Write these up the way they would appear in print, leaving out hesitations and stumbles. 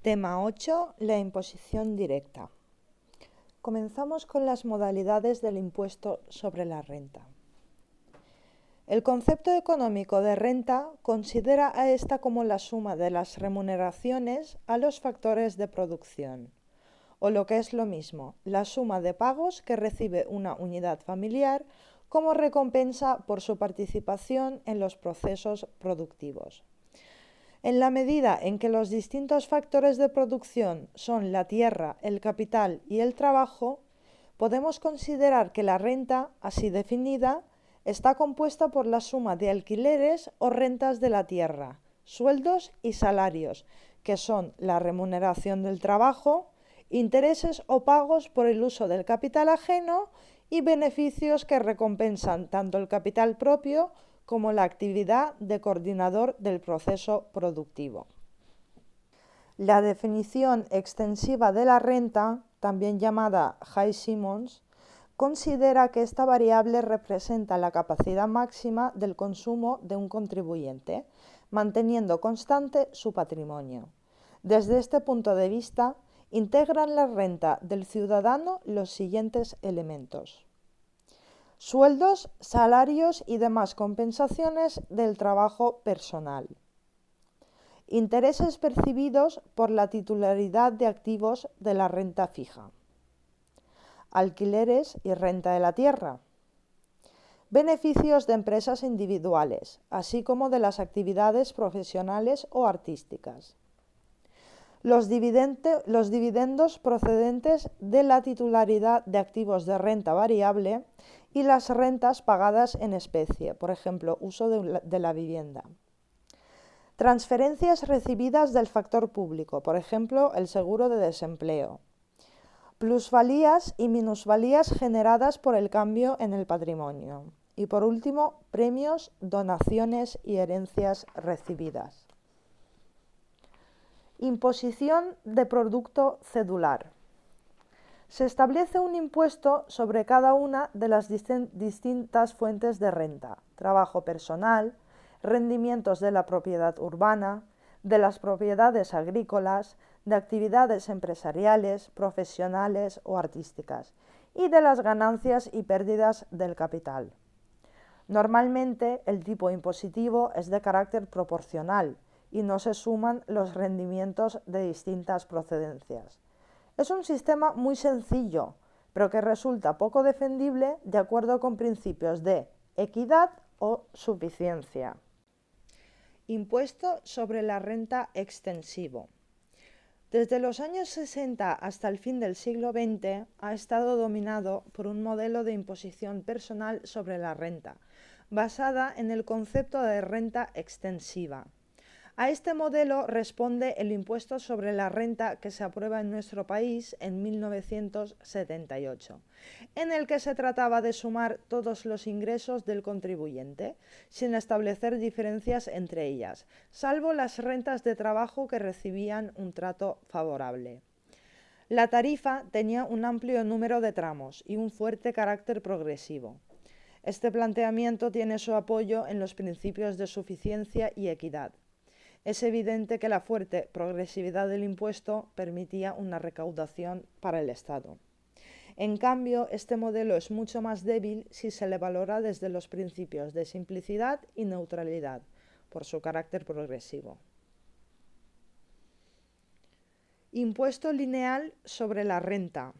Tema 8. La imposición directa. Comenzamos con las modalidades del impuesto sobre la renta. El concepto económico de renta considera a esta como la suma de las remuneraciones a los factores de producción, o lo que es lo mismo, la suma de pagos que recibe una unidad familiar como recompensa por su participación en los procesos productivos. En la medida en que los distintos factores de producción son la tierra, el capital y el trabajo, podemos considerar que la renta, así definida, está compuesta por la suma de alquileres o rentas de la tierra, sueldos y salarios, que son la remuneración del trabajo, intereses o pagos por el uso del capital ajeno y beneficios que recompensan tanto el capital propio como la actividad de coordinador del proceso productivo. La definición extensiva de la renta, también llamada Hay-Simons, considera que esta variable representa la capacidad máxima del consumo de un contribuyente, manteniendo constante su patrimonio. Desde este punto de vista, integran la renta del ciudadano los siguientes elementos: sueldos, salarios y demás compensaciones del trabajo personal. Intereses percibidos por la titularidad de activos de la renta fija. Alquileres y renta de la tierra. Beneficios de empresas individuales, así como de las actividades profesionales o artísticas. Los dividendos procedentes de la titularidad de activos de renta variable y las rentas pagadas en especie, por ejemplo, uso de la vivienda. Transferencias recibidas del factor público, por ejemplo, el seguro de desempleo. Plusvalías y minusvalías generadas por el cambio en el patrimonio. Y por último, premios, donaciones y herencias recibidas. Imposición de producto cedular. Se establece un impuesto sobre cada una de las distintas fuentes de renta: trabajo personal, rendimientos de la propiedad urbana, de las propiedades agrícolas, de actividades empresariales, profesionales o artísticas, y de las ganancias y pérdidas del capital. Normalmente, el tipo impositivo es de carácter proporcional y no se suman los rendimientos de distintas procedencias. Es un sistema muy sencillo, pero que resulta poco defendible de acuerdo con principios de equidad o suficiencia. Impuesto sobre la renta extensivo. Desde los años 60 hasta el fin del siglo XX ha estado dominado por un modelo de imposición personal sobre la renta, basada en el concepto de renta extensiva. A este modelo responde el impuesto sobre la renta que se aprueba en nuestro país en 1978, en el que se trataba de sumar todos los ingresos del contribuyente, sin establecer diferencias entre ellas, salvo las rentas de trabajo que recibían un trato favorable. La tarifa tenía un amplio número de tramos y un fuerte carácter progresivo. Este planteamiento tiene su apoyo en los principios de suficiencia y equidad. Es evidente que la fuerte progresividad del impuesto permitía una recaudación para el Estado. En cambio, este modelo es mucho más débil si se le valora desde los principios de simplicidad y neutralidad, por su carácter progresivo. Impuesto lineal sobre la renta.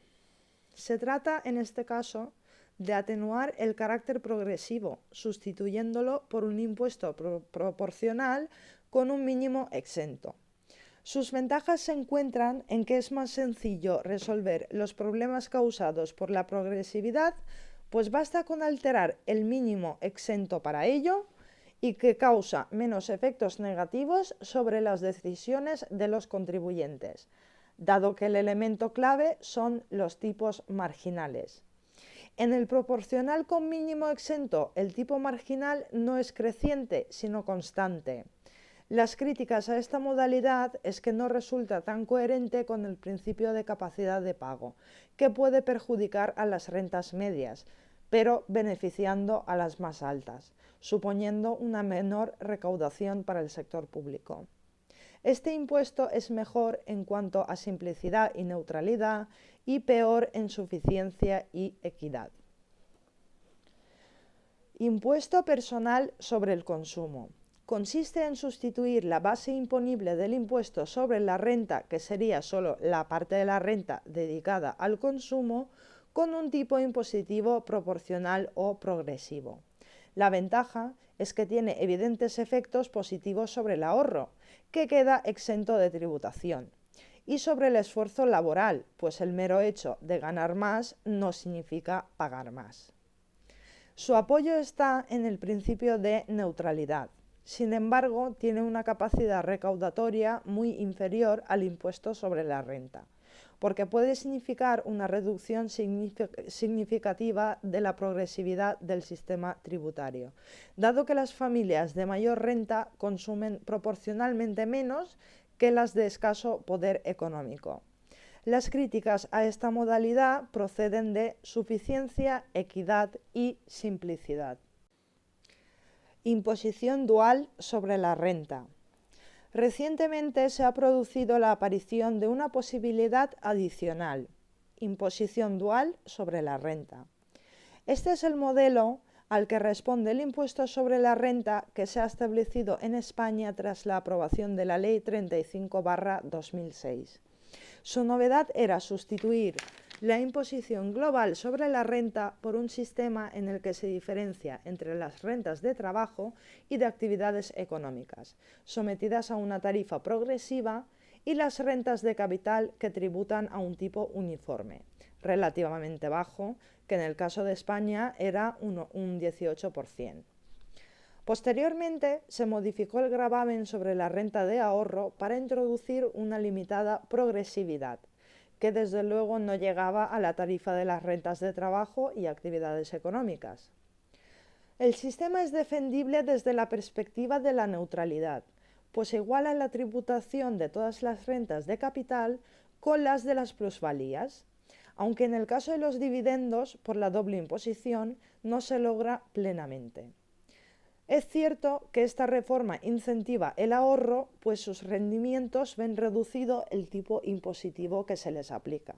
Se trata, en este caso, de atenuar el carácter progresivo, sustituyéndolo por un impuesto proporcional con un mínimo exento. Sus ventajas se encuentran en que es más sencillo resolver los problemas causados por la progresividad, pues basta con alterar el mínimo exento para ello y que causa menos efectos negativos sobre las decisiones de los contribuyentes, dado que el elemento clave son los tipos marginales. En el proporcional con mínimo exento, el tipo marginal no es creciente, sino constante. Las críticas a esta modalidad es que no resulta tan coherente con el principio de capacidad de pago, que puede perjudicar a las rentas medias, pero beneficiando a las más altas, suponiendo una menor recaudación para el sector público. Este impuesto es mejor en cuanto a simplicidad y neutralidad y peor en suficiencia y equidad. Impuesto personal sobre el consumo. Consiste en sustituir la base imponible del impuesto sobre la renta, que sería solo la parte de la renta dedicada al consumo, con un tipo impositivo proporcional o progresivo. La ventaja es que tiene evidentes efectos positivos sobre el ahorro, que queda exento de tributación, y sobre el esfuerzo laboral, pues el mero hecho de ganar más no significa pagar más. Su apoyo está en el principio de neutralidad. Sin embargo, tiene una capacidad recaudatoria muy inferior al impuesto sobre la renta, porque puede significar una reducción significativa de la progresividad del sistema tributario, dado que las familias de mayor renta consumen proporcionalmente menos que las de escaso poder económico. Las críticas a esta modalidad proceden de suficiencia, equidad y simplicidad. Imposición dual sobre la renta. Recientemente se ha producido la aparición de una posibilidad adicional: imposición dual sobre la renta. Este es el modelo al que responde el impuesto sobre la renta que se ha establecido en España tras la aprobación de la Ley 35/2006. Su novedad era sustituir la imposición global sobre la renta por un sistema en el que se diferencia entre las rentas de trabajo y de actividades económicas, sometidas a una tarifa progresiva, y las rentas de capital, que tributan a un tipo uniforme, relativamente bajo, que en el caso de España era un 18%. Posteriormente, se modificó el gravamen sobre la renta de ahorro para introducir una limitada progresividad, que desde luego no llegaba a la tarifa de las rentas de trabajo y actividades económicas. El sistema es defendible desde la perspectiva de la neutralidad, pues iguala la tributación de todas las rentas de capital con las de las plusvalías, aunque en el caso de los dividendos, por la doble imposición, no se logra plenamente. Es cierto que esta reforma incentiva el ahorro, pues sus rendimientos ven reducido el tipo impositivo que se les aplica.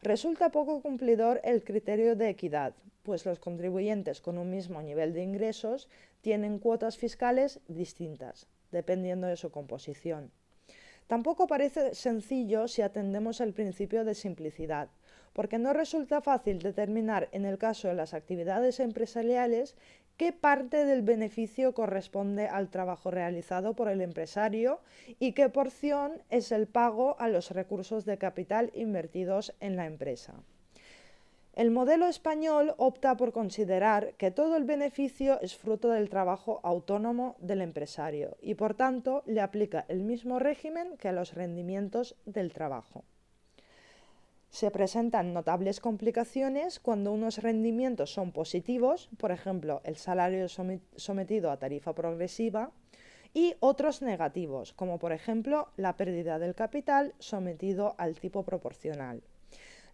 Resulta poco cumplidor el criterio de equidad, pues los contribuyentes con un mismo nivel de ingresos tienen cuotas fiscales distintas, dependiendo de su composición. Tampoco parece sencillo si atendemos el principio de simplicidad, porque no resulta fácil determinar, en el caso de las actividades empresariales, qué parte del beneficio corresponde al trabajo realizado por el empresario y qué porción es el pago a los recursos de capital invertidos en la empresa. El modelo español opta por considerar que todo el beneficio es fruto del trabajo autónomo del empresario y, por tanto, le aplica el mismo régimen que a los rendimientos del trabajo. Se presentan notables complicaciones cuando unos rendimientos son positivos, por ejemplo, el salario sometido a tarifa progresiva, y otros negativos, como por ejemplo la pérdida del capital sometido al tipo proporcional.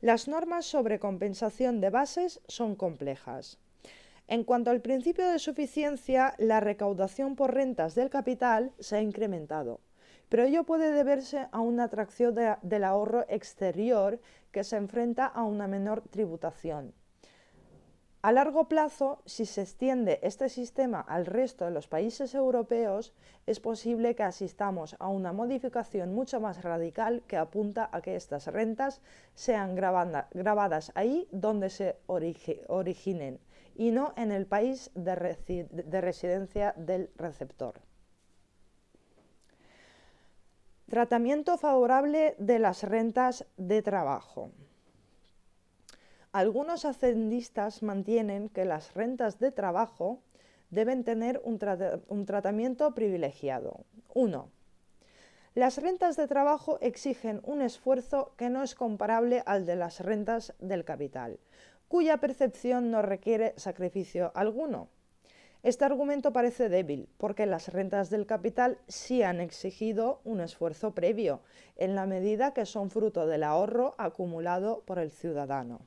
Las normas sobre compensación de bases son complejas. En cuanto al principio de suficiencia, la recaudación por rentas del capital se ha incrementado, pero ello puede deberse a una atracción del ahorro exterior que se enfrenta a una menor tributación. A largo plazo, si se extiende este sistema al resto de los países europeos, es posible que asistamos a una modificación mucho más radical que apunta a que estas rentas sean grabadas ahí donde se originen y no en el país de residencia del receptor. Tratamiento favorable de las rentas de trabajo. Algunos hacendistas mantienen que las rentas de trabajo deben tener un tratamiento privilegiado. 1. Las rentas de trabajo exigen un esfuerzo que no es comparable al de las rentas del capital, cuya percepción no requiere sacrificio alguno. Este argumento parece débil, porque las rentas del capital sí han exigido un esfuerzo previo, en la medida que son fruto del ahorro acumulado por el ciudadano.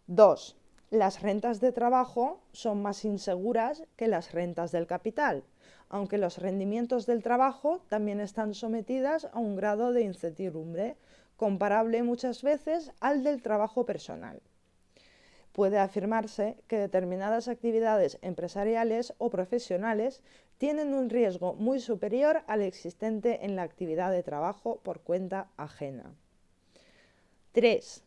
2. Las rentas de trabajo son más inseguras que las rentas del capital, aunque los rendimientos del trabajo también están sometidas a un grado de incertidumbre, comparable muchas veces al del trabajo personal. Puede afirmarse que determinadas actividades empresariales o profesionales tienen un riesgo muy superior al existente en la actividad de trabajo por cuenta ajena. 3.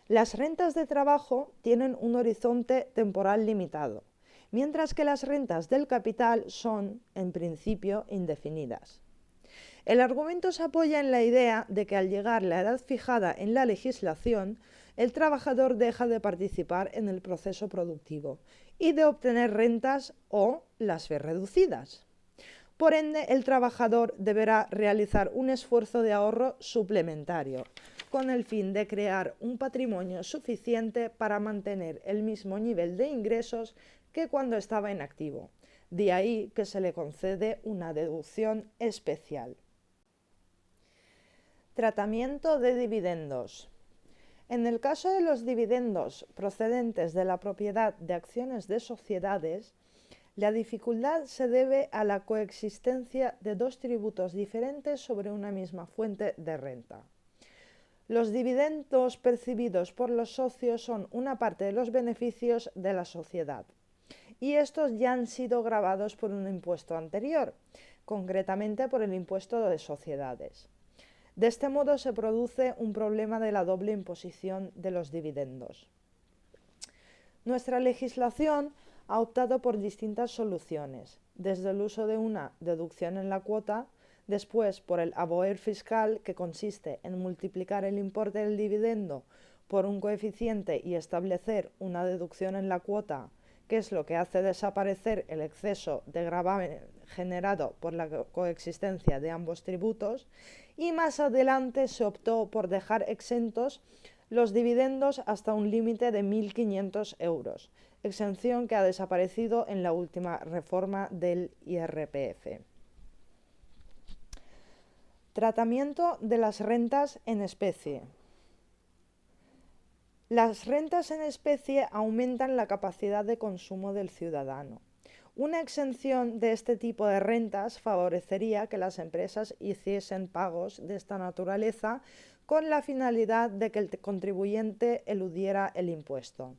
Las rentas de trabajo tienen un horizonte temporal limitado, mientras que las rentas del capital son, en principio, indefinidas. El argumento se apoya en la idea de que al llegar la edad fijada en la legislación, el trabajador deja de participar en el proceso productivo y de obtener rentas o las ve reducidas. Por ende, el trabajador deberá realizar un esfuerzo de ahorro suplementario, con el fin de crear un patrimonio suficiente para mantener el mismo nivel de ingresos que cuando estaba en activo. De ahí que se le concede una deducción especial. Tratamiento de dividendos. En el caso de los dividendos procedentes de la propiedad de acciones de sociedades, la dificultad se debe a la coexistencia de dos tributos diferentes sobre una misma fuente de renta. Los dividendos percibidos por los socios son una parte de los beneficios de la sociedad, y estos ya han sido gravados por un impuesto anterior, concretamente por el impuesto de sociedades. De este modo se produce un problema de la doble imposición de los dividendos. Nuestra legislación ha optado por distintas soluciones, desde el uso de una deducción en la cuota, después por el avoer fiscal, que consiste en multiplicar el importe del dividendo por un coeficiente y establecer una deducción en la cuota, que es lo que hace desaparecer el exceso de gravamen generado por la coexistencia de ambos tributos, y más adelante se optó por dejar exentos los dividendos hasta un límite de 1.500 euros, exención que ha desaparecido en la última reforma del IRPF. Tratamiento de las rentas en especie. Las rentas en especie aumentan la capacidad de consumo del ciudadano. Una exención de este tipo de rentas favorecería que las empresas hiciesen pagos de esta naturaleza con la finalidad de que el contribuyente eludiera el impuesto.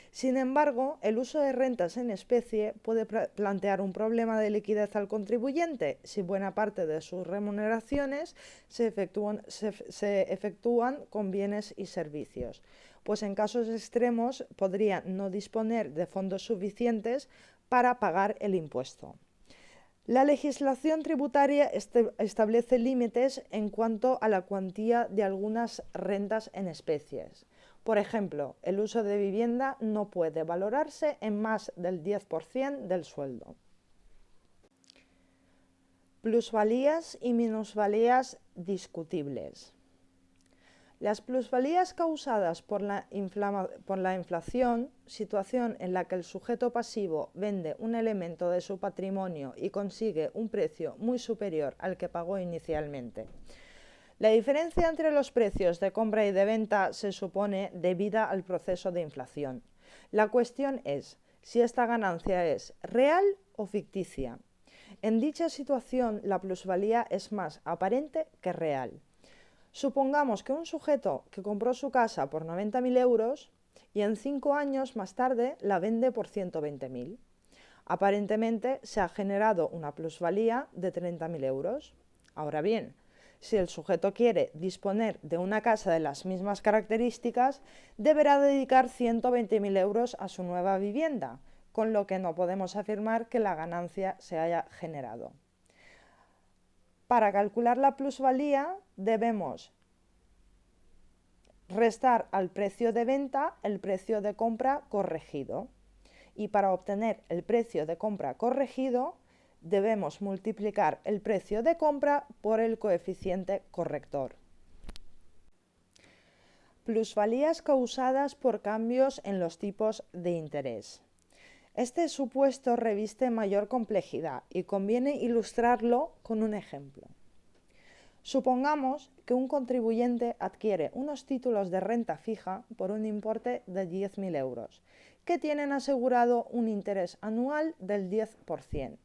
Sin embargo, el uso de rentas en especie puede plantear un problema de liquidez al contribuyente si buena parte de sus remuneraciones se efectúan con bienes y servicios, pues en casos extremos podría no disponer de fondos suficientes para pagar el impuesto. La legislación tributaria establece límites en cuanto a la cuantía de algunas rentas en especies. Por ejemplo, el uso de vivienda no puede valorarse en más del 10% del sueldo. Plusvalías y minusvalías discutibles. Las plusvalías causadas por la inflación, situación en la que el sujeto pasivo vende un elemento de su patrimonio y consigue un precio muy superior al que pagó inicialmente. La diferencia entre los precios de compra y de venta se supone debida al proceso de inflación. La cuestión es si esta ganancia es real o ficticia. En dicha situación, la plusvalía es más aparente que real. Supongamos que un sujeto que compró su casa por 90.000 euros y en 5 años más tarde la vende por 120.000. Aparentemente se ha generado una plusvalía de 30.000 euros. Ahora bien, si el sujeto quiere disponer de una casa de las mismas características, deberá dedicar 120.000 euros a su nueva vivienda, con lo que no podemos afirmar que la ganancia se haya generado. Para calcular la plusvalía debemos restar al precio de venta el precio de compra corregido. Y para obtener el precio de compra corregido debemos multiplicar el precio de compra por el coeficiente corrector. Plusvalías causadas por cambios en los tipos de interés. Este supuesto reviste mayor complejidad y conviene ilustrarlo con un ejemplo. Supongamos que un contribuyente adquiere unos títulos de renta fija por un importe de 10.000 euros, que tienen asegurado un interés anual del 10%.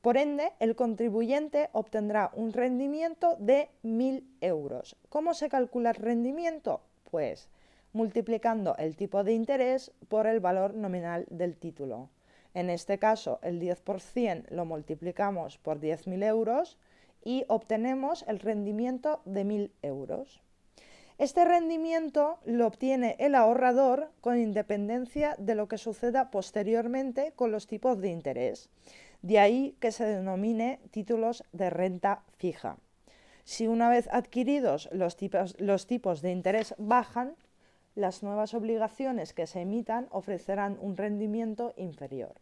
Por ende, el contribuyente obtendrá un rendimiento de 1.000 euros. ¿Cómo se calcula el rendimiento? Pues multiplicando el tipo de interés por el valor nominal del título. En este caso, el 10% lo multiplicamos por 10.000 euros y obtenemos el rendimiento de 1.000 euros. Este rendimiento lo obtiene el ahorrador con independencia de lo que suceda posteriormente con los tipos de interés. De ahí que se denomine títulos de renta fija. Si una vez adquiridos los tipos de interés bajan, las nuevas obligaciones que se emitan ofrecerán un rendimiento inferior.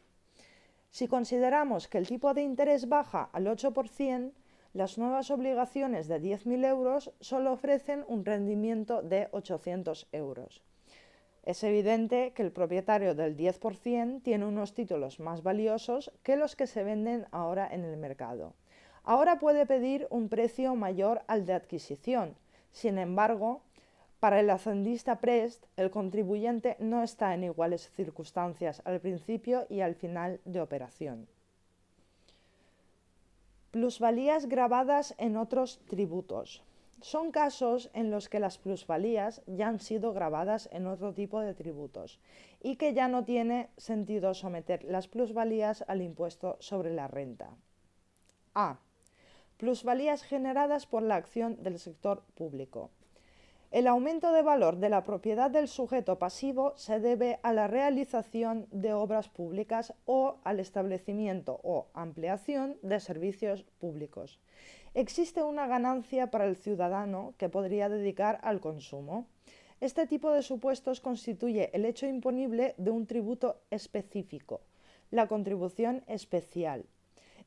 Si consideramos que el tipo de interés baja al 8%, las nuevas obligaciones de 10.000 euros solo ofrecen un rendimiento de 800 euros. Es evidente que el propietario del 10% tiene unos títulos más valiosos que los que se venden ahora en el mercado. Ahora puede pedir un precio mayor al de adquisición. Sin embargo, para el hacendista Prest, el contribuyente no está en iguales circunstancias al principio y al final de operación. Plusvalías gravadas en otros tributos. Son casos en los que las plusvalías ya han sido gravadas en otro tipo de tributos y que ya no tiene sentido someter las plusvalías al impuesto sobre la renta. A. Plusvalías generadas por la acción del sector público. El aumento de valor de la propiedad del sujeto pasivo se debe a la realización de obras públicas o al establecimiento o ampliación de servicios públicos. Existe una ganancia para el ciudadano que podría dedicar al consumo. Este tipo de supuestos constituye el hecho imponible de un tributo específico, la contribución especial.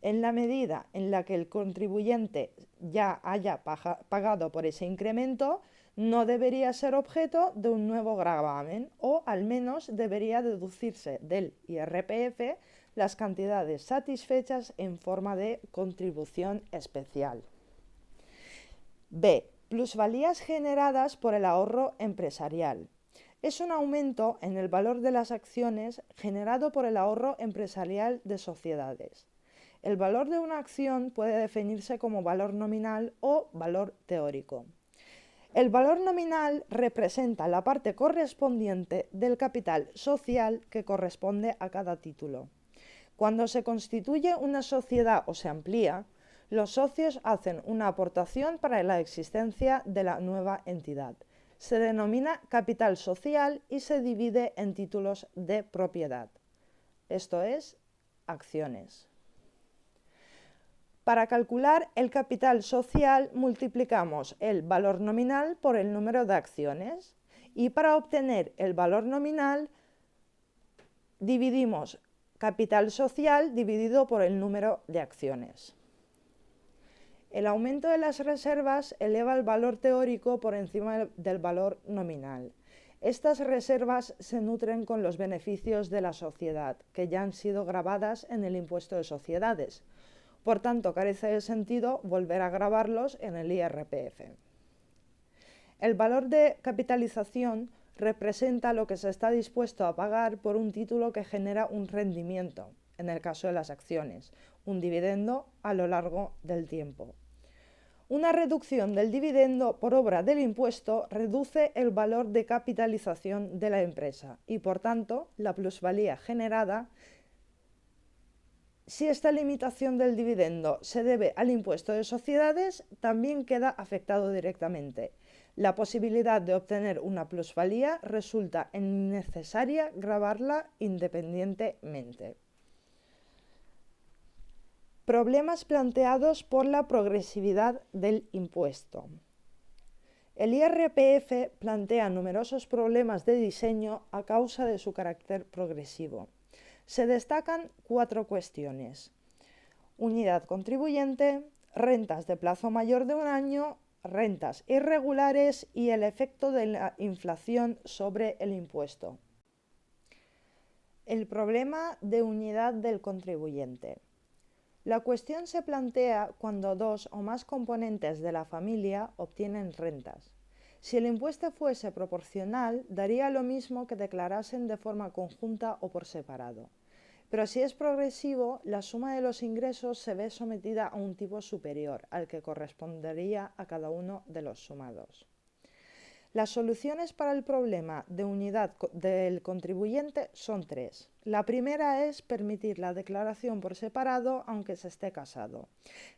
En la medida en la que el contribuyente ya haya pagado por ese incremento, no debería ser objeto de un nuevo gravamen o al menos debería deducirse del IRPF las cantidades satisfechas en forma de contribución especial. B. Plusvalías generadas por el ahorro empresarial. Es un aumento en el valor de las acciones generado por el ahorro empresarial de sociedades. El valor de una acción puede definirse como valor nominal o valor teórico. El valor nominal representa la parte correspondiente del capital social que corresponde a cada título. Cuando se constituye una sociedad o se amplía, los socios hacen una aportación para la existencia de la nueva entidad. Se denomina capital social y se divide en títulos de propiedad, esto es, acciones. Para calcular el capital social multiplicamos el valor nominal por el número de acciones y para obtener el valor nominal dividimos capital social dividido por el número de acciones. El aumento de las reservas eleva el valor teórico por encima del valor nominal. Estas reservas se nutren con los beneficios de la sociedad, que ya han sido gravadas en el impuesto de sociedades. Por tanto, carece de sentido volver a gravarlos en el IRPF. El valor de capitalización representa lo que se está dispuesto a pagar por un título que genera un rendimiento, en el caso de las acciones, un dividendo a lo largo del tiempo. Una reducción del dividendo por obra del impuesto reduce el valor de capitalización de la empresa y, por tanto, la plusvalía generada. Si esta limitación del dividendo se debe al impuesto de sociedades, también queda afectado directamente. La posibilidad de obtener una plusvalía resulta innecesaria gravarla independientemente. Problemas planteados por la progresividad del impuesto. El IRPF plantea numerosos problemas de diseño a causa de su carácter progresivo. Se destacan 4 cuestiones: unidad contribuyente, rentas de plazo mayor de un año, rentas irregulares y el efecto de la inflación sobre el impuesto. El problema de unidad del contribuyente. La cuestión se plantea cuando 2 o más componentes de la familia obtienen rentas. Si el impuesto fuese proporcional, daría lo mismo que declarasen de forma conjunta o por separado. Pero si es progresivo, la suma de los ingresos se ve sometida a un tipo superior, al que correspondería a cada uno de los sumados. Las soluciones para el problema de unidad del contribuyente son tres. La primera es permitir la declaración por separado aunque se esté casado.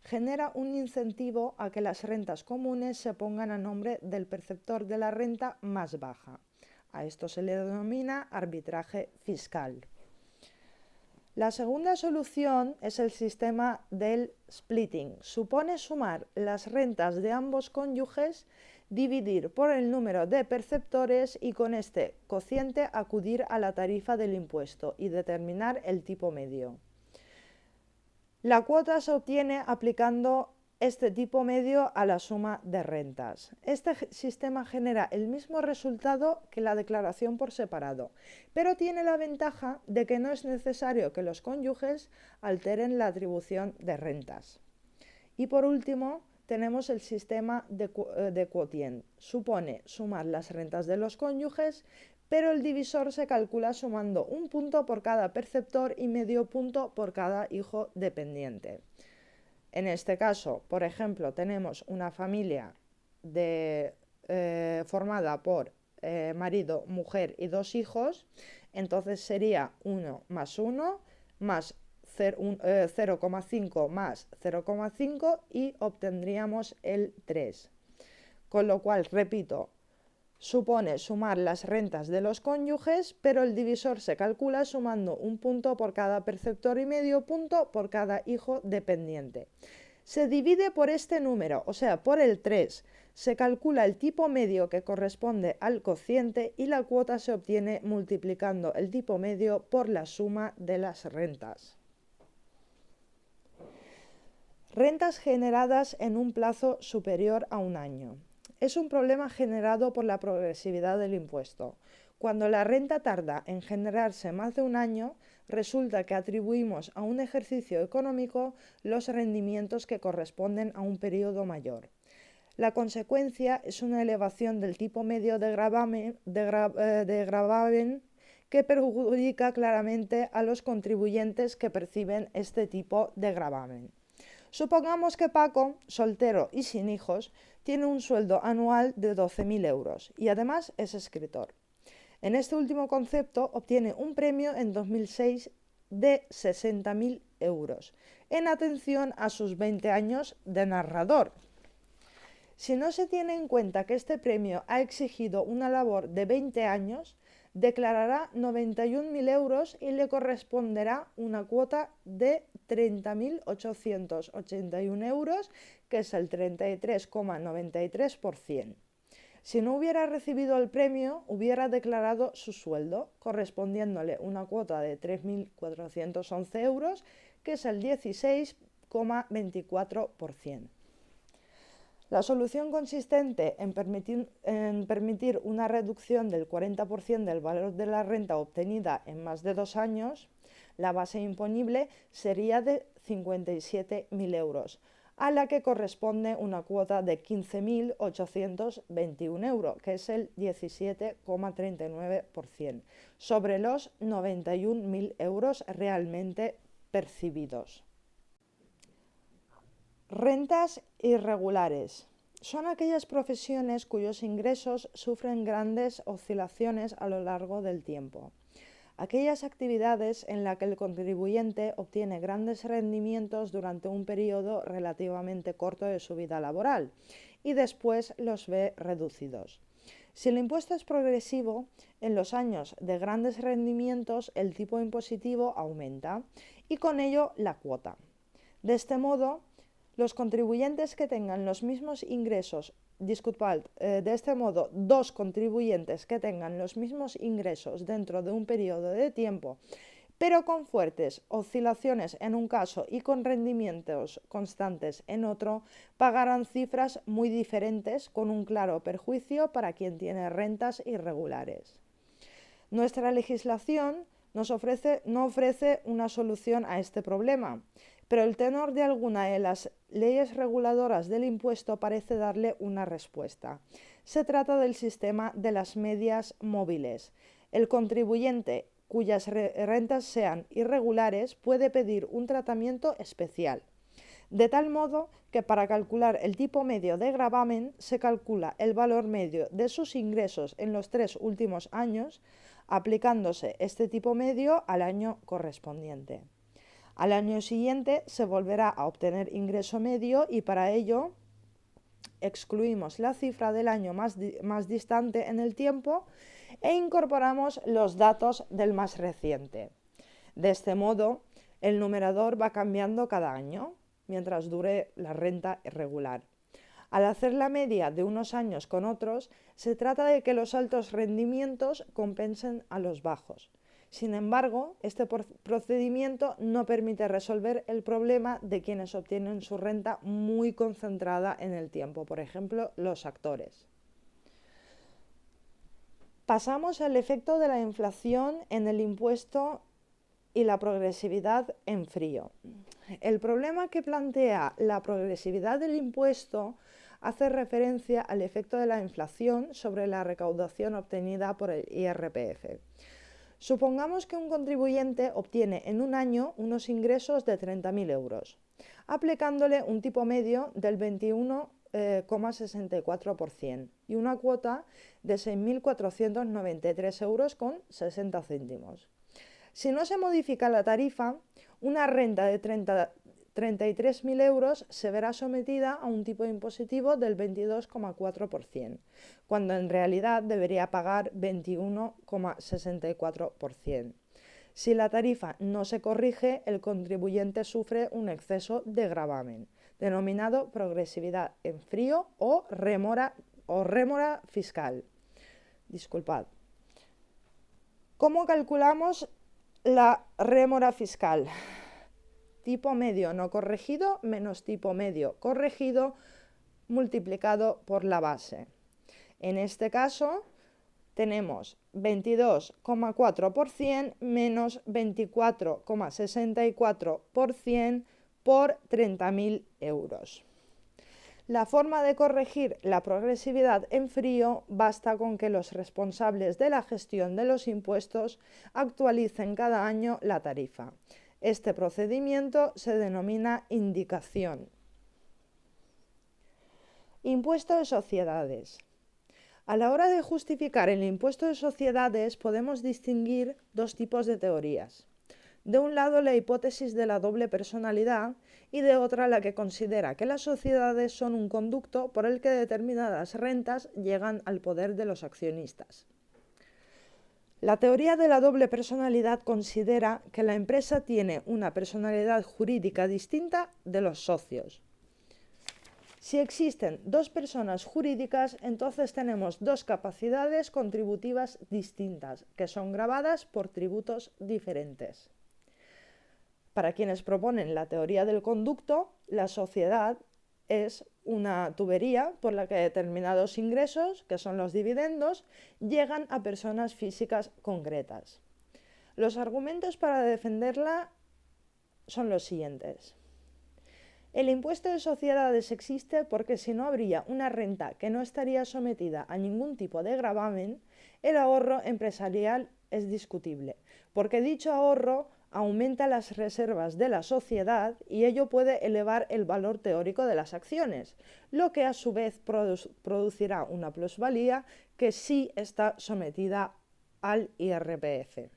Genera un incentivo a que las rentas comunes se pongan a nombre del perceptor de la renta más baja. A esto se le denomina arbitraje fiscal. La segunda solución es el sistema del splitting. Supone sumar las rentas de ambos cónyuges, dividir por el número de perceptores y con este cociente acudir a la tarifa del impuesto y determinar el tipo medio. La cuota se obtiene aplicando este tipo medio a la suma de rentas. Este sistema genera el mismo resultado que la declaración por separado, pero tiene la ventaja de que no es necesario que los cónyuges alteren la atribución de rentas. Y por último, tenemos el sistema de quotient. Supone sumar las rentas de los cónyuges, pero el divisor se calcula sumando un punto por cada perceptor y medio punto por cada hijo dependiente. En este caso, por ejemplo, tenemos una familia formada por marido, mujer y 2 hijos, entonces sería 1 más 1 más 0,5 más 0,5 y obtendríamos el 3. Con lo cual, repito, supone sumar las rentas de los cónyuges, pero el divisor se calcula sumando un punto por cada perceptor y medio punto por cada hijo dependiente. Se divide por este número, o sea, por el 3. Se calcula el tipo medio que corresponde al cociente y la cuota se obtiene multiplicando el tipo medio por la suma de las rentas. Rentas generadas en un plazo superior a un año. Es un problema generado por la progresividad del impuesto. Cuando la renta tarda en generarse más de un año, resulta que atribuimos a un ejercicio económico los rendimientos que corresponden a un periodo mayor. La consecuencia es una elevación del tipo medio de gravamen que perjudica claramente a los contribuyentes que perciben este tipo de gravamen. Supongamos que Paco, soltero y sin hijos, tiene un sueldo anual de 12.000 euros y además es escritor. En este último concepto obtiene un premio en 2006 de 60.000 euros, en atención a sus 20 años de narrador. Si no se tiene en cuenta que este premio ha exigido una labor de 20 años, declarará 91.000 euros y le corresponderá una cuota de 30.881 euros, que es el 33,93%. Si no hubiera recibido el premio, hubiera declarado su sueldo, correspondiéndole una cuota de 3.411 euros, que es el 16,24%. La solución consistente en permitir una reducción del 40% del valor de la renta obtenida en más de 2 años, la base imponible sería de 57.000 euros, a la que corresponde una cuota de 15.821 euros, que es el 17,39%, sobre los 91.000 euros realmente percibidos. Rentas irregulares. Son aquellas profesiones cuyos ingresos sufren grandes oscilaciones a lo largo del tiempo. Aquellas actividades en las que el contribuyente obtiene grandes rendimientos durante un periodo relativamente corto de su vida laboral y después los ve reducidos. Si el impuesto es progresivo, en los años de grandes rendimientos el tipo impositivo aumenta y con ello la cuota. De este modo, los contribuyentes que tengan los mismos ingresos, dos contribuyentes que tengan los mismos ingresos dentro de un periodo de tiempo, pero con fuertes oscilaciones en un caso y con rendimientos constantes en otro, pagarán cifras muy diferentes con un claro perjuicio para quien tiene rentas irregulares. Nuestra legislación no ofrece una solución a este problema, pero el tenor de alguna de las leyes reguladoras del impuesto parece darle una respuesta. Se trata del sistema de las medias móviles. El contribuyente cuyas rentas sean irregulares puede pedir un tratamiento especial, de tal modo que para calcular el tipo medio de gravamen se calcula el valor medio de sus ingresos en los 3 últimos años, aplicándose este tipo medio al año correspondiente. Al año siguiente se volverá a obtener ingreso medio y para ello excluimos la cifra del año más distante en el tiempo e incorporamos los datos del más reciente. De este modo, el numerador va cambiando cada año, mientras dure la renta irregular. Al hacer la media de unos años con otros, se trata de que los altos rendimientos compensen a los bajos. Sin embargo, este procedimiento no permite resolver el problema de quienes obtienen su renta muy concentrada en el tiempo, por ejemplo, los actores. Pasamos al efecto de la inflación en el impuesto y la progresividad en frío. El problema que plantea la progresividad del impuesto hace referencia al efecto de la inflación sobre la recaudación obtenida por el IRPF. Supongamos que un contribuyente obtiene en un año unos ingresos de 30.000 euros, aplicándole un tipo medio del 21,64% y una cuota de 6.493 euros con 60 céntimos. Si no se modifica la tarifa, una renta de 33.000 euros se verá sometida a un tipo impositivo del 22,4%, cuando en realidad debería pagar 21,64%. Si la tarifa no se corrige, el contribuyente sufre un exceso de gravamen, denominado progresividad en frío o rémora fiscal. Disculpad. ¿Cómo calculamos la rémora fiscal? Tipo medio no corregido menos tipo medio corregido multiplicado por la base. En este caso tenemos 22,4% menos 24,64% por 30.000 euros. La forma de corregir la progresividad en frío basta con que los responsables de la gestión de los impuestos actualicen cada año la tarifa. Este procedimiento se denomina indicación. Impuesto de sociedades. A la hora de justificar el impuesto de sociedades podemos distinguir dos tipos de teorías. De un lado, la hipótesis de la doble personalidad y de otra la que considera que las sociedades son un conducto por el que determinadas rentas llegan al poder de los accionistas. La teoría de la doble personalidad considera que la empresa tiene una personalidad jurídica distinta de los socios. Si existen dos personas jurídicas, entonces tenemos dos capacidades contributivas distintas, que son gravadas por tributos diferentes. Para quienes proponen la teoría del conducto, la sociedad es una tubería por la que determinados ingresos, que son los dividendos, llegan a personas físicas concretas. Los argumentos para defenderla son los siguientes. El impuesto de sociedades existe porque si no habría una renta que no estaría sometida a ningún tipo de gravamen, el ahorro empresarial es discutible, porque dicho ahorro aumenta las reservas de la sociedad y ello puede elevar el valor teórico de las acciones, lo que a su vez producirá una plusvalía que sí está sometida al IRPF.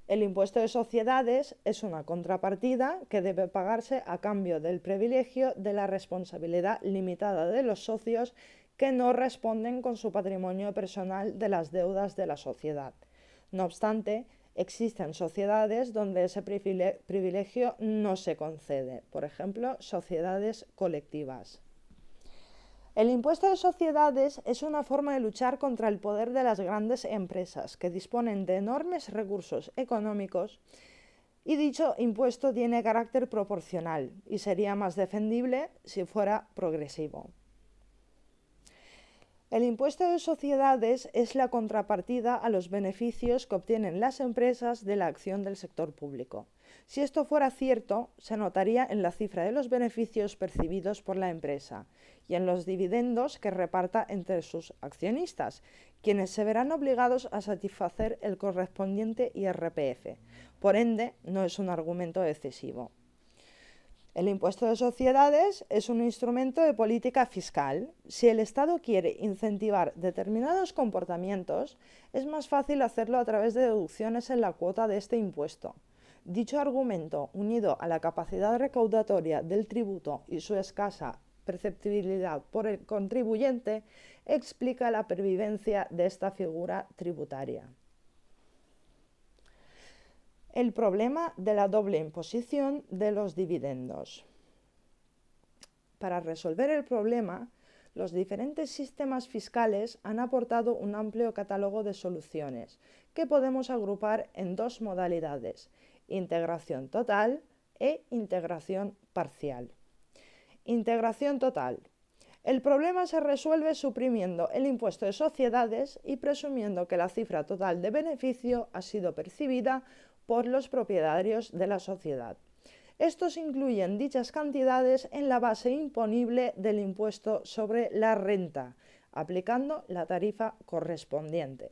El impuesto de sociedades es una contrapartida que debe pagarse a cambio del privilegio de la responsabilidad limitada de los socios que no responden con su patrimonio personal de las deudas de la sociedad. No obstante, existen sociedades donde ese privilegio no se concede, por ejemplo, sociedades colectivas. El impuesto de sociedades es una forma de luchar contra el poder de las grandes empresas que disponen de enormes recursos económicos y dicho impuesto tiene carácter proporcional y sería más defendible si fuera progresivo. El impuesto de sociedades es la contrapartida a los beneficios que obtienen las empresas de la acción del sector público. Si esto fuera cierto, se notaría en la cifra de los beneficios percibidos por la empresa y en los dividendos que reparta entre sus accionistas, quienes se verán obligados a satisfacer el correspondiente IRPF. Por ende, no es un argumento excesivo. El impuesto de sociedades es un instrumento de política fiscal. Si el Estado quiere incentivar determinados comportamientos, es más fácil hacerlo a través de deducciones en la cuota de este impuesto. Dicho argumento, unido a la capacidad recaudatoria del tributo y su escasa perceptibilidad por el contribuyente, explica la pervivencia de esta figura tributaria. El problema de la doble imposición de los dividendos. Para resolver el problema, los diferentes sistemas fiscales han aportado un amplio catálogo de soluciones que podemos agrupar en dos modalidades: integración total e integración parcial. Integración total. El problema se resuelve suprimiendo el impuesto de sociedades y presumiendo que la cifra total de beneficio ha sido percibida por los propietarios de la sociedad. Estos incluyen dichas cantidades en la base imponible del impuesto sobre la renta, aplicando la tarifa correspondiente.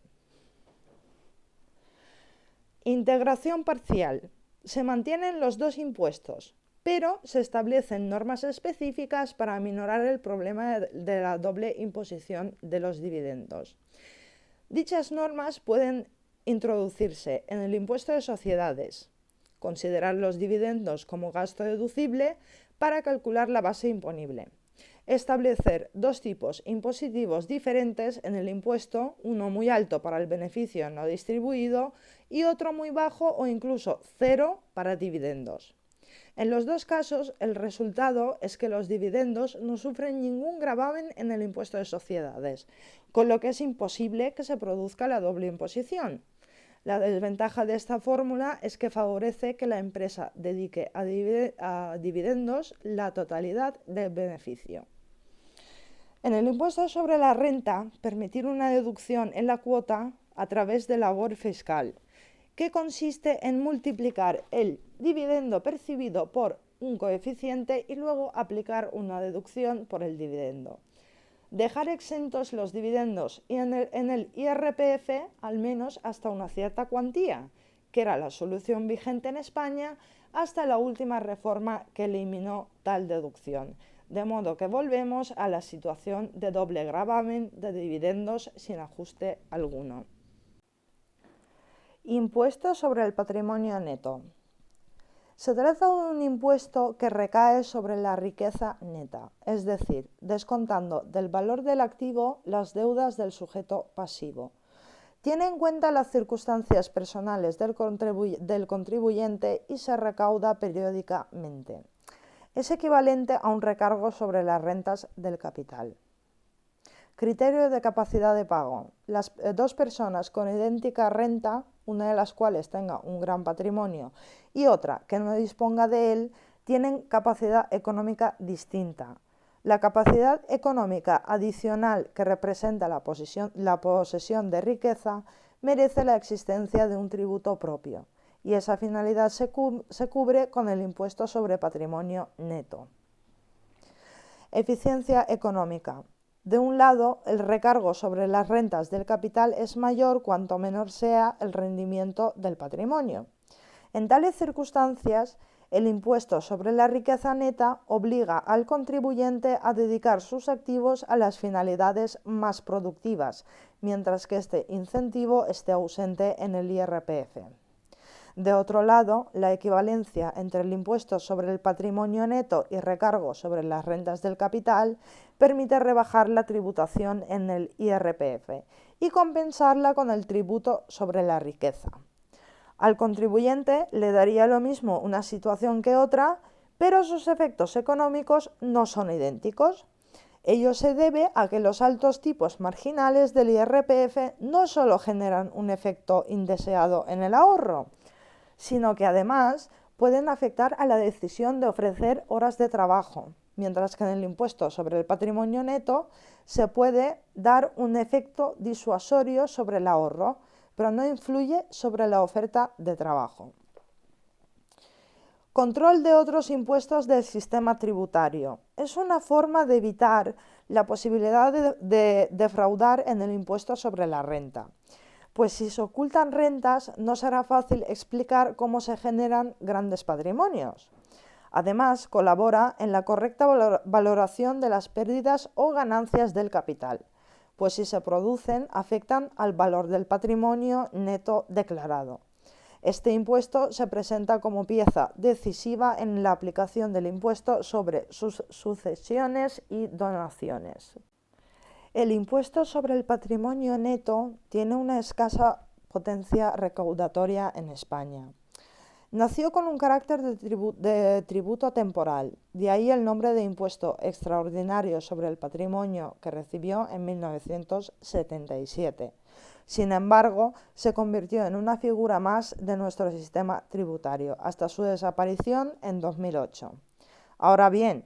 Integración parcial. Se mantienen los dos impuestos, pero se establecen normas específicas para aminorar el problema de la doble imposición de los dividendos. Dichas normas pueden introducirse en el impuesto de sociedades, considerar los dividendos como gasto deducible para calcular la base imponible, establecer dos tipos impositivos diferentes en el impuesto, uno muy alto para el beneficio no distribuido y otro muy bajo o incluso cero para dividendos. En los dos casos, el resultado es que los dividendos no sufren ningún gravamen en el impuesto de sociedades, con lo que es imposible que se produzca la doble imposición. La desventaja de esta fórmula es que favorece que la empresa dedique a dividendos la totalidad del beneficio. En el impuesto sobre la renta, permitir una deducción en la cuota a través de labor fiscal, que consiste en multiplicar el dividendo percibido por un coeficiente y luego aplicar una deducción por el dividendo. Dejar exentos los dividendos en el IRPF al menos hasta una cierta cuantía, que era la solución vigente en España hasta la última reforma que eliminó tal deducción. De modo que volvemos a la situación de doble gravamen de dividendos sin ajuste alguno. Impuesto sobre el patrimonio neto. Se trata de un impuesto que recae sobre la riqueza neta, es decir, descontando del valor del activo las deudas del sujeto pasivo. Tiene en cuenta las circunstancias personales del contribuyente y se recauda periódicamente. Es equivalente a un recargo sobre las rentas del capital. Criterio de capacidad de pago. Las dos personas con idéntica renta, una de las cuales tenga un gran patrimonio y otra que no disponga de él, tienen capacidad económica distinta. La capacidad económica adicional que representa la posesión de riqueza merece la existencia de un tributo propio, y esa finalidad se cubre con el impuesto sobre patrimonio neto. Eficiencia económica. De un lado, el recargo sobre las rentas del capital es mayor cuanto menor sea el rendimiento del patrimonio. En tales circunstancias, el impuesto sobre la riqueza neta obliga al contribuyente a dedicar sus activos a las finalidades más productivas, mientras que este incentivo esté ausente en el IRPF. De otro lado, la equivalencia entre el impuesto sobre el patrimonio neto y recargo sobre las rentas del capital permite rebajar la tributación en el IRPF y compensarla con el tributo sobre la riqueza. Al contribuyente le daría lo mismo una situación que otra, pero sus efectos económicos no son idénticos. Ello se debe a que los altos tipos marginales del IRPF no solo generan un efecto indeseado en el ahorro, sino que además pueden afectar a la decisión de ofrecer horas de trabajo, mientras que en el impuesto sobre el patrimonio neto se puede dar un efecto disuasorio sobre el ahorro, pero no influye sobre la oferta de trabajo. Control de otros impuestos del sistema tributario. Es una forma de evitar la posibilidad de defraudar en el impuesto sobre la renta. Pues si se ocultan rentas, no será fácil explicar cómo se generan grandes patrimonios. Además, colabora en la correcta valoración de las pérdidas o ganancias del capital, pues si se producen, afectan al valor del patrimonio neto declarado. Este impuesto se presenta como pieza decisiva en la aplicación del impuesto sobre sucesiones y donaciones. El impuesto sobre el patrimonio neto tiene una escasa potencia recaudatoria en España. Nació con un carácter de tributo temporal, de ahí el nombre de impuesto extraordinario sobre el patrimonio que recibió en 1977. Sin embargo, se convirtió en una figura más de nuestro sistema tributario, hasta su desaparición en 2008. Ahora bien,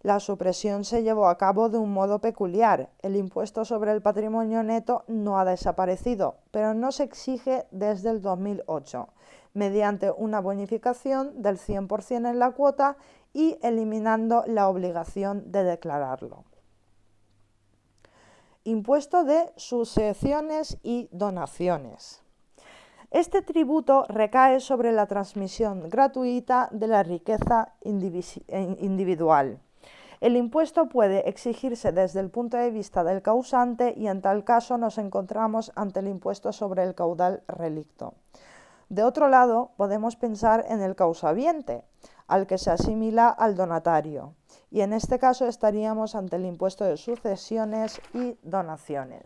la supresión se llevó a cabo de un modo peculiar. El impuesto sobre el patrimonio neto no ha desaparecido, pero no se exige desde el 2008, mediante una bonificación del 100% en la cuota y eliminando la obligación de declararlo. Impuesto de sucesiones y donaciones. Este tributo recae sobre la transmisión gratuita de la riqueza individual. El impuesto puede exigirse desde el punto de vista del causante y en tal caso nos encontramos ante el impuesto sobre el caudal relicto. De otro lado, podemos pensar en el causaviente, al que se asimila al donatario, y en este caso estaríamos ante el impuesto de sucesiones y donaciones.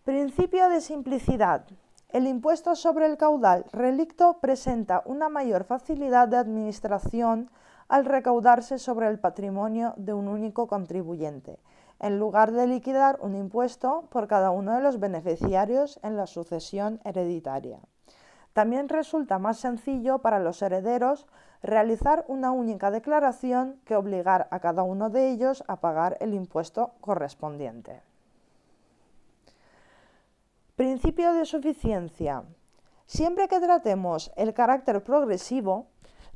Principio de simplicidad. El impuesto sobre el caudal relicto presenta una mayor facilidad de administración al recaudarse sobre el patrimonio de un único contribuyente, en lugar de liquidar un impuesto por cada uno de los beneficiarios en la sucesión hereditaria. También resulta más sencillo para los herederos realizar una única declaración que obligar a cada uno de ellos a pagar el impuesto correspondiente. Principio de suficiencia. Siempre que tratemos el carácter progresivo,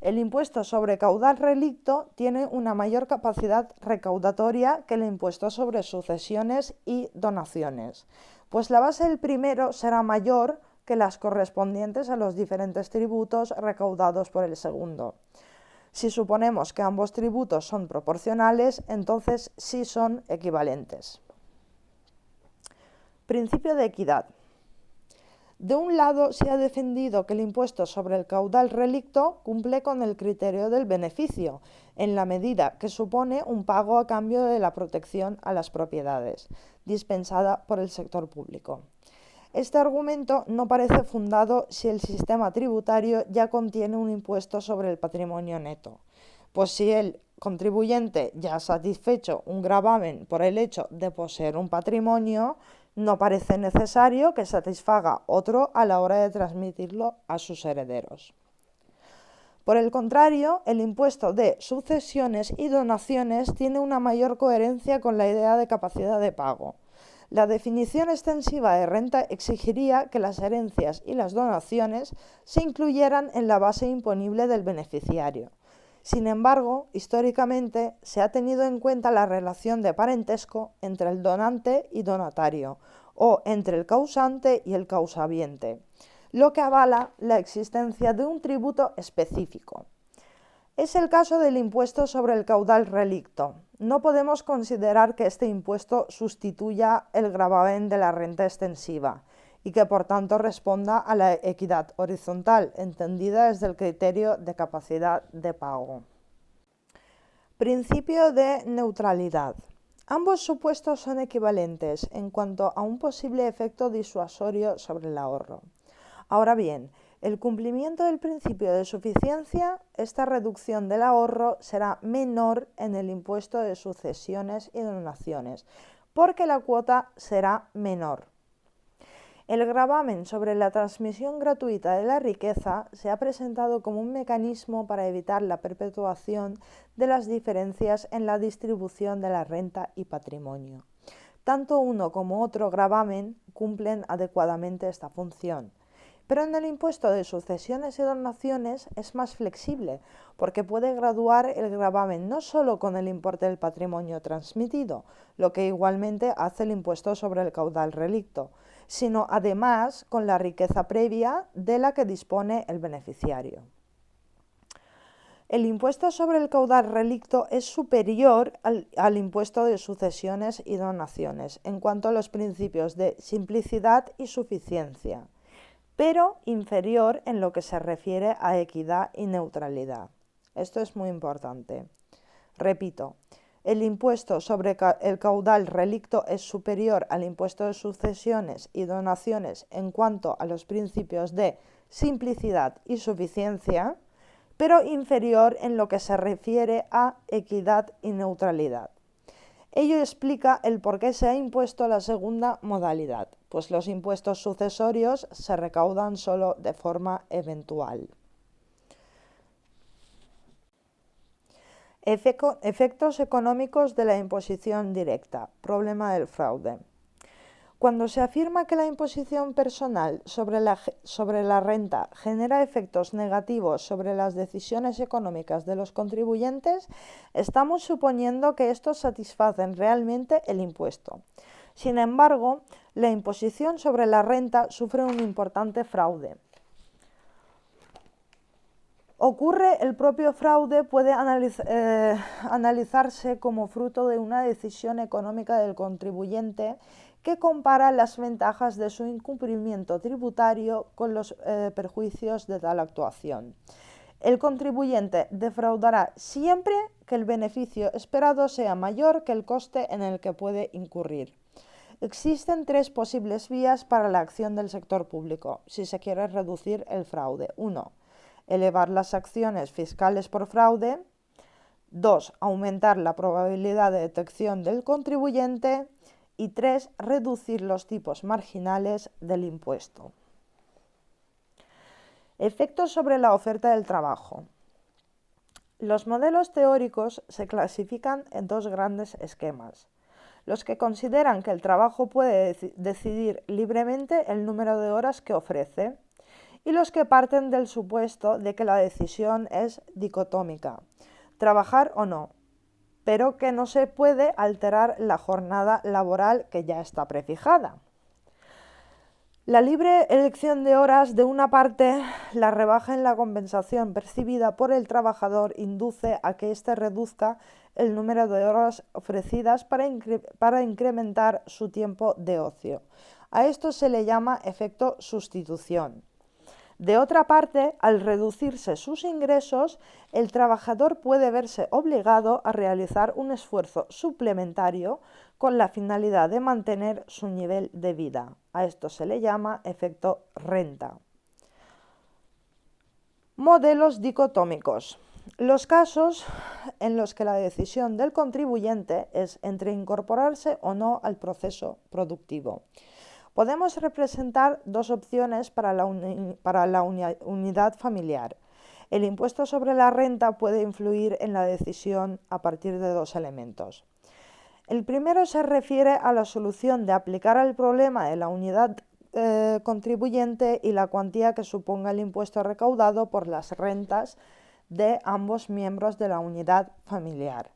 el impuesto sobre caudal relicto tiene una mayor capacidad recaudatoria que el impuesto sobre sucesiones y donaciones, pues la base del primero será mayor que las correspondientes a los diferentes tributos recaudados por el segundo. Si suponemos que ambos tributos son proporcionales, entonces sí son equivalentes. Principio de equidad. De un lado, se ha defendido que el impuesto sobre el caudal relicto cumple con el criterio del beneficio, en la medida que supone un pago a cambio de la protección a las propiedades, dispensada por el sector público. Este argumento no parece fundado si el sistema tributario ya contiene un impuesto sobre el patrimonio neto, pues si el contribuyente ya ha satisfecho un gravamen por el hecho de poseer un patrimonio, no parece necesario que satisfaga otro a la hora de transmitirlo a sus herederos. Por el contrario, el impuesto de sucesiones y donaciones tiene una mayor coherencia con la idea de capacidad de pago. La definición extensiva de renta exigiría que las herencias y las donaciones se incluyeran en la base imponible del beneficiario. Sin embargo, históricamente se ha tenido en cuenta la relación de parentesco entre el donante y donatario, o entre el causante y el causaviente, lo que avala la existencia de un tributo específico. Es el caso del impuesto sobre el caudal relicto. No podemos considerar que este impuesto sustituya el gravamen de la renta extensiva y que por tanto responda a la equidad horizontal, entendida desde el criterio de capacidad de pago. Principio de neutralidad. Ambos supuestos son equivalentes en cuanto a un posible efecto disuasorio sobre el ahorro. Ahora bien, el cumplimiento del principio de suficiencia, esta reducción del ahorro será menor en el impuesto de sucesiones y donaciones, porque la cuota será menor. El gravamen sobre la transmisión gratuita de la riqueza se ha presentado como un mecanismo para evitar la perpetuación de las diferencias en la distribución de la renta y patrimonio. Tanto uno como otro gravamen cumplen adecuadamente esta función, Pero en el impuesto de sucesiones y donaciones es más flexible, porque puede graduar el gravamen no solo con el importe del patrimonio transmitido, lo que igualmente hace el impuesto sobre el caudal relicto, sino además con la riqueza previa de la que dispone el beneficiario. El impuesto sobre el caudal relicto es superior al impuesto de sucesiones y donaciones en cuanto a los principios de simplicidad y suficiencia, pero inferior en lo que se refiere a equidad y neutralidad. Esto es muy importante. Repito, el impuesto sobre el caudal relicto es superior al impuesto de sucesiones y donaciones en cuanto a los principios de simplicidad y suficiencia, pero inferior en lo que se refiere a equidad y neutralidad. Ello explica el por qué se ha impuesto la segunda modalidad, pues los impuestos sucesorios se recaudan solo de forma eventual. Efectos económicos de la imposición directa. Problema del fraude. Cuando se afirma que la imposición personal sobre la renta genera efectos negativos sobre las decisiones económicas de los contribuyentes, estamos suponiendo que estos satisfacen realmente el impuesto. Sin embargo, la imposición sobre la renta sufre un importante fraude. El propio fraude puede analizarse como fruto de una decisión económica del contribuyente que compara las ventajas de su incumplimiento tributario con los perjuicios de tal actuación. El contribuyente defraudará siempre que el beneficio esperado sea mayor que el coste en el que puede incurrir. Existen tres posibles vías para la acción del sector público si se quiere reducir el fraude. 1. Elevar las sanciones fiscales por fraude. 2. Aumentar la probabilidad de detección del contribuyente. Y 3. Reducir los tipos marginales del impuesto. Efectos sobre la oferta del trabajo. Los modelos teóricos se clasifican en dos grandes esquemas. Los que consideran que el trabajo puede decidir libremente el número de horas que ofrece, y los que parten del supuesto de que la decisión es dicotómica, trabajar o no, pero que no se puede alterar la jornada laboral que ya está prefijada. La libre elección de horas, de una parte, la rebaja en la compensación percibida por el trabajador induce a que éste reduzca el número de horas ofrecidas para incrementar su tiempo de ocio. A esto se le llama efecto sustitución. De otra parte, al reducirse sus ingresos, el trabajador puede verse obligado a realizar un esfuerzo suplementario con la finalidad de mantener su nivel de vida. A esto se le llama efecto renta. Modelos dicotómicos. Los casos en los que la decisión del contribuyente es entre incorporarse o no al proceso productivo. Podemos representar dos opciones para la unidad familiar. El impuesto sobre la renta puede influir en la decisión a partir de dos elementos. El primero se refiere a la solución de aplicar al problema de la unidad contribuyente y la cuantía que suponga el impuesto recaudado por las rentas de ambos miembros de la unidad familiar.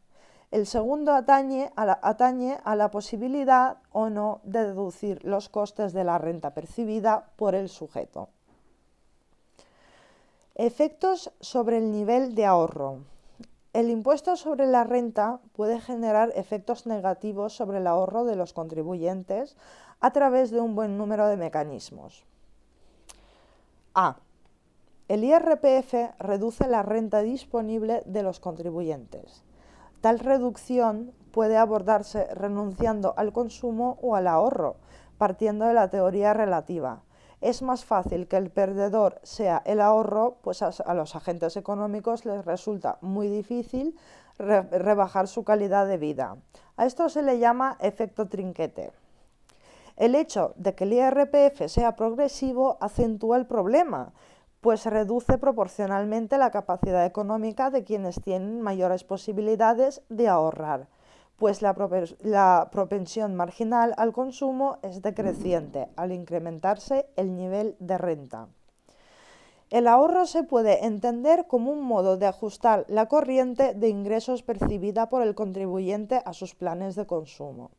El segundo atañe a la posibilidad o no de deducir los costes de la renta percibida por el sujeto. Efectos sobre el nivel de ahorro. El impuesto sobre la renta puede generar efectos negativos sobre el ahorro de los contribuyentes a través de un buen número de mecanismos. A. El IRPF reduce la renta disponible de los contribuyentes. Tal reducción puede abordarse renunciando al consumo o al ahorro, partiendo de la teoría relativa. Es más fácil que el perdedor sea el ahorro, pues a los agentes económicos les resulta muy difícil rebajar su calidad de vida. A esto se le llama efecto trinquete. El hecho de que el IRPF sea progresivo acentúa el problema, pues reduce proporcionalmente la capacidad económica de quienes tienen mayores posibilidades de ahorrar, pues la propensión marginal al consumo es decreciente al incrementarse el nivel de renta. El ahorro se puede entender como un modo de ajustar la corriente de ingresos percibida por el contribuyente a sus planes de consumo.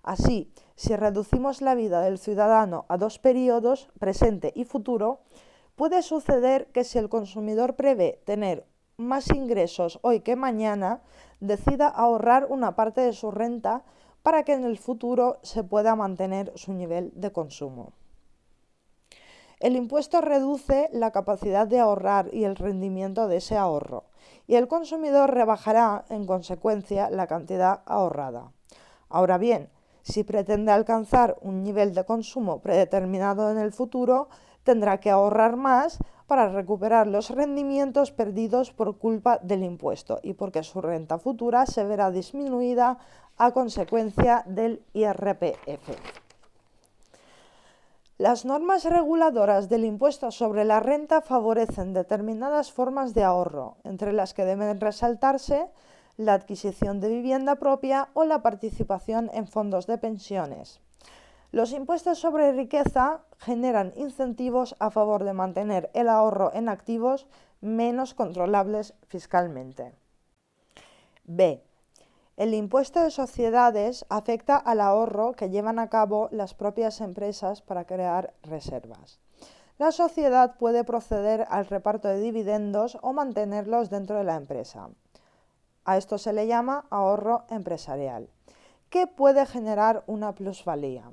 Así, si reducimos la vida del ciudadano a dos periodos, presente y futuro, puede suceder que si el consumidor prevé tener más ingresos hoy que mañana, decida ahorrar una parte de su renta para que en el futuro se pueda mantener su nivel de consumo. El impuesto reduce la capacidad de ahorrar y el rendimiento de ese ahorro, y el consumidor rebajará, en consecuencia, la cantidad ahorrada. Ahora bien, si pretende alcanzar un nivel de consumo predeterminado en el futuro, tendrá que ahorrar más para recuperar los rendimientos perdidos por culpa del impuesto y porque su renta futura se verá disminuida a consecuencia del IRPF. Las normas reguladoras del impuesto sobre la renta favorecen determinadas formas de ahorro, entre las que deben resaltarse la adquisición de vivienda propia o la participación en fondos de pensiones. Los impuestos sobre riqueza generan incentivos a favor de mantener el ahorro en activos menos controlables fiscalmente. B. El impuesto de sociedades afecta al ahorro que llevan a cabo las propias empresas para crear reservas. La sociedad puede proceder al reparto de dividendos o mantenerlos dentro de la empresa. A esto se le llama ahorro empresarial, que puede generar una plusvalía.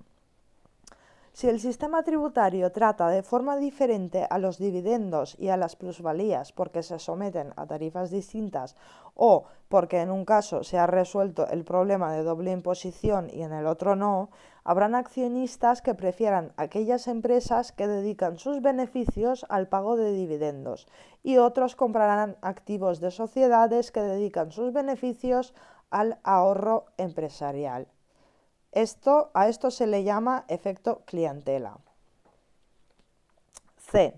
Si el sistema tributario trata de forma diferente a los dividendos y a las plusvalías porque se someten a tarifas distintas o porque en un caso se ha resuelto el problema de doble imposición y en el otro no, habrán accionistas que prefieran aquellas empresas que dedican sus beneficios al pago de dividendos y otros comprarán activos de sociedades que dedican sus beneficios al ahorro empresarial. A esto se le llama efecto clientela. C.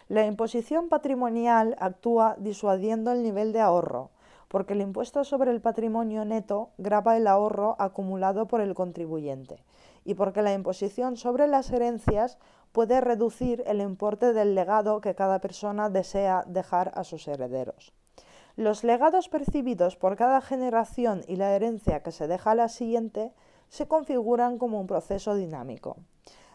La imposición patrimonial actúa disuadiendo el nivel de ahorro, porque el impuesto sobre el patrimonio neto grava el ahorro acumulado por el contribuyente, y porque la imposición sobre las herencias puede reducir el importe del legado que cada persona desea dejar a sus herederos. Los legados percibidos por cada generación y la herencia que se deja a la siguiente se configuran como un proceso dinámico.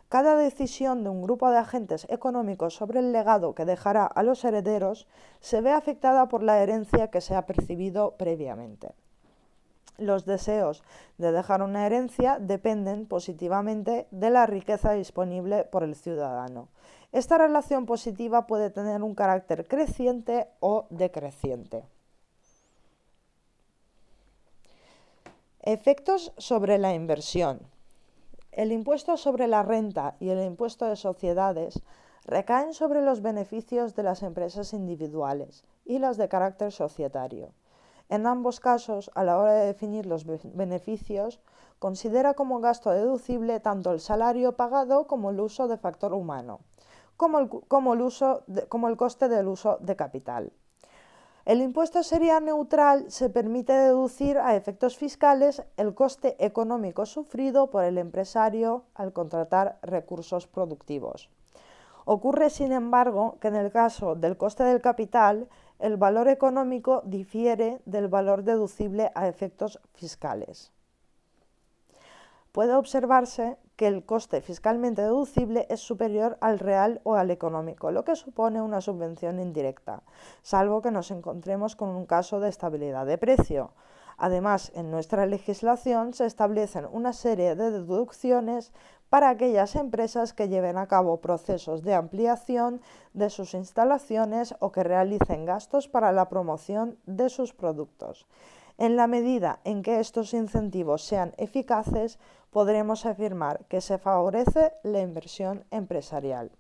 Cada decisión de un grupo de agentes económicos sobre el legado que dejará a los herederos se ve afectada por la herencia que se ha percibido previamente. Los deseos de dejar una herencia dependen positivamente de la riqueza disponible por el ciudadano. Esta relación positiva puede tener un carácter creciente o decreciente. Efectos sobre la inversión. El impuesto sobre la renta y el impuesto de sociedades recaen sobre los beneficios de las empresas individuales y las de carácter societario. En ambos casos, a la hora de definir los beneficios, considera como gasto deducible tanto el salario pagado como el uso de factor humano, como el coste del uso de capital. El impuesto sería neutral, se permite deducir a efectos fiscales el coste económico sufrido por el empresario al contratar recursos productivos. Ocurre, sin embargo, que en el caso del coste del capital, el valor económico difiere del valor deducible a efectos fiscales. Puede observarse que el coste fiscalmente deducible es superior al real o al económico, lo que supone una subvención indirecta, salvo que nos encontremos con un caso de estabilidad de precio. Además, en nuestra legislación se establecen una serie de deducciones para aquellas empresas que lleven a cabo procesos de ampliación de sus instalaciones o que realicen gastos para la promoción de sus productos. En la medida en que estos incentivos sean eficaces, podremos afirmar que se favorece la inversión empresarial.